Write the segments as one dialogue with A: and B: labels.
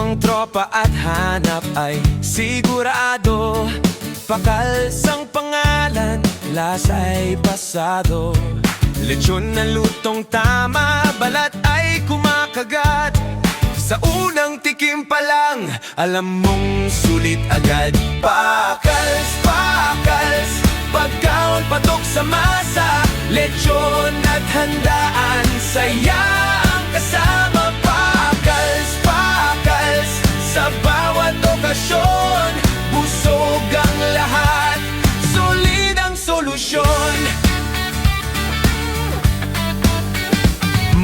A: ang tropa at hanap ay sigurado. Pakals ang pangalan, lasa'y pasado. Lechon na lutong tama, balat ay kumakagat. Sa unang tikim pa lang, alam mong sulit agad. Pakals, pakals, pagkaon patok sa masa. Lechon at handaan, saya ang kasama. Pakals, pakals, sa bawat okasyon. Busog ang lahat, solid ang solusyon.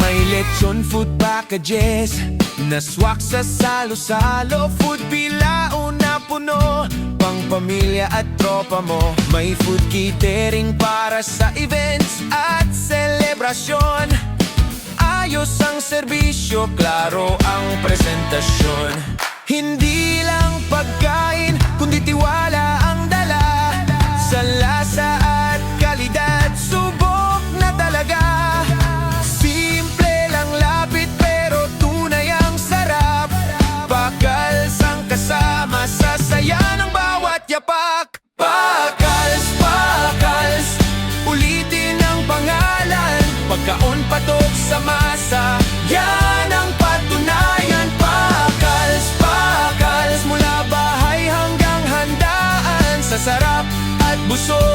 A: May lechon food packages na swak sa salo-salo. Food bilao na puno, pang pamilya at tropa mo. May food catering para sa events at selebrasyon. Ayos ang serbisyo, klaro ang presentasyon. Hindi lang pagkain, kundi tiwala ang dala. Sa lasa at kalidad, subok na talaga. Simple lang lapit pero tunay ang sarap. Pakals ang kasama sa saya ng bawat yapak. Pakals, pakals, ulitin ang pangalan. Pagkaon patok sa masa, yan ang patunayan. Pakals, pakals, mula bahay hanggang handaan. Sa sarap at busog